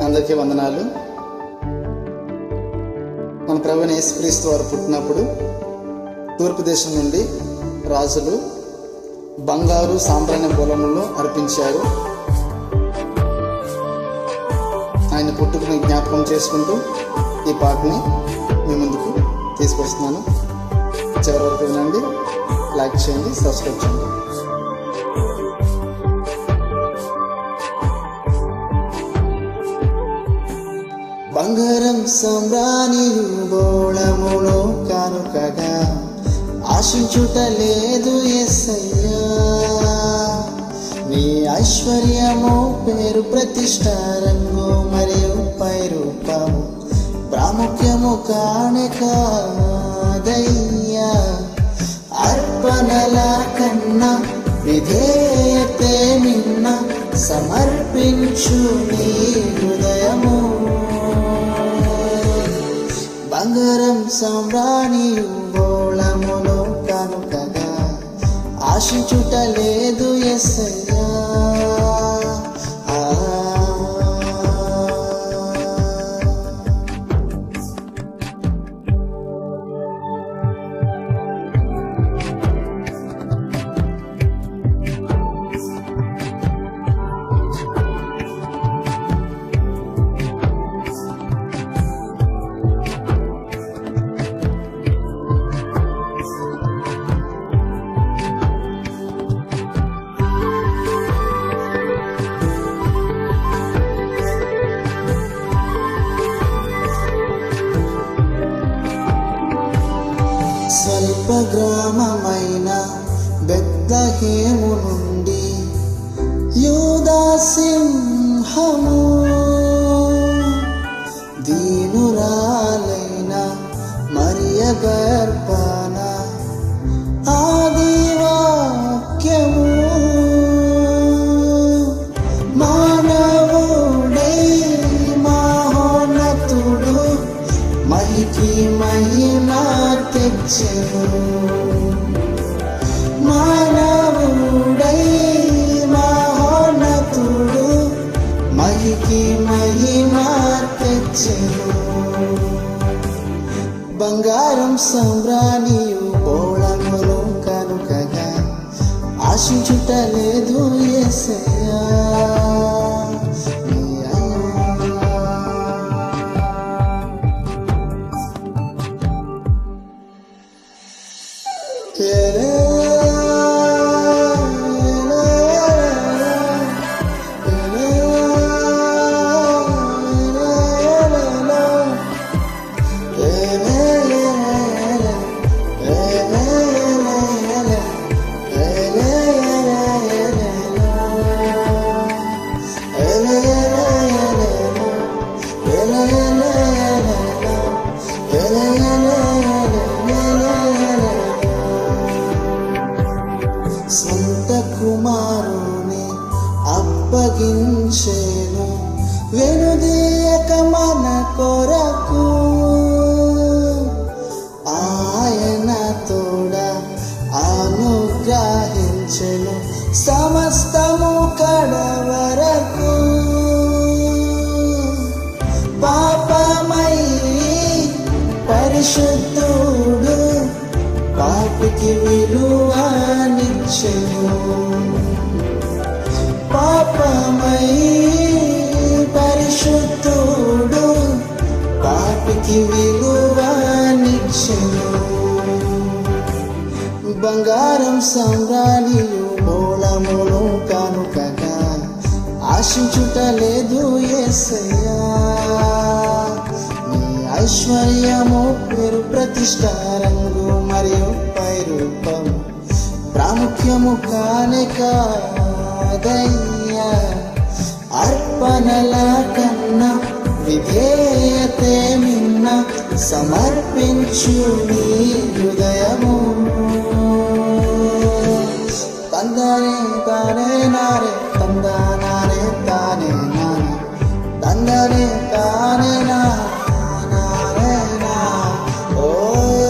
అందరికీ వందనాలు. మన ప్రభువైన యేసుక్రీస్తు వారు పుట్టినప్పుడు తూర్పు దేశం నుండి రాజులు బంగారు సాంబ్రాణి బోళములను అర్పించారు. ఆయన పుట్టుకని జ్ఞాపకం చేసుకుంటూ ఈ పాటని మీ ముందుకు తీసుకొస్తున్నాను. చివరి వరకు వినండి, లైక్ చేయండి, సబ్స్క్రైబ్ చేయండి. బంగారం సాంబ్రాణియు బోళమును కానుకగా ఆశించుట లేదు యేసయ్యా. నీ ఐశ్వర్యము పేరు ప్రతిష్ట రంగు మరియు పైరూపము ప్రాముఖ్యము కానే కాదయ్యా. అర్పణల కన్నా విధేయతే నిన్న సమర్పించు నీ హృదయము. బంగారం సాంబ్రాణియు బోళమును కానుకగా ఆశించుట లేదు యేసయ్యా. స్వల్ప గ్రామమైన బెత్లెహేము నుండి యూదా సింహము దీనురాలైన మరియ గర్భాన ఆది వాక్యము మానవుడై మహోన్నతుడు మహికి మహిమ తెచ్చెను. మానవుడై మహోన్నతుడు మహికి మహిమ తెచ్చెను. బంగారం సాంబ్రాణియు బోళమును కానుకగా ఆశించుట లేదు యేసయ్యా. సొంత కుమారుని అప్పగించెను వెనుదీయక మన కొరకు. ఆయన తోడ అనుగ్రహించెను సమస్తము కడవరకు. పాపమై పరిశుద్ధుడు పాపికి విలువనిచ్చెను. పాపమై పరిశుద్ధుడు పాపికి విలువనిచ్చెను. బంగారం సాంబ్రాణియు బోళమును కానుకగా ఆశించుట లేదు యేసయ్యా. నీ ఐశ్వర్యము పేరు ప్రతిష్ట రంగు మరియు పైరూపము ప్రాముఖ్యము కానే కాదయ్యా. అర్పణల కన్నా విధేయతే మిన్న సమర్పించు నీ హృదయము. తందనే తానే నారే తందనారే తానే నానే తందనే తానే నా నారే నా ఓ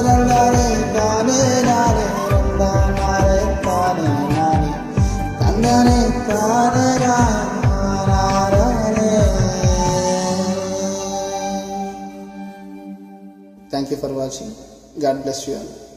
రందనే తానే నారే రందనారే తానే నానే తందనే తానే నా నారే thank you for watching. God bless you all.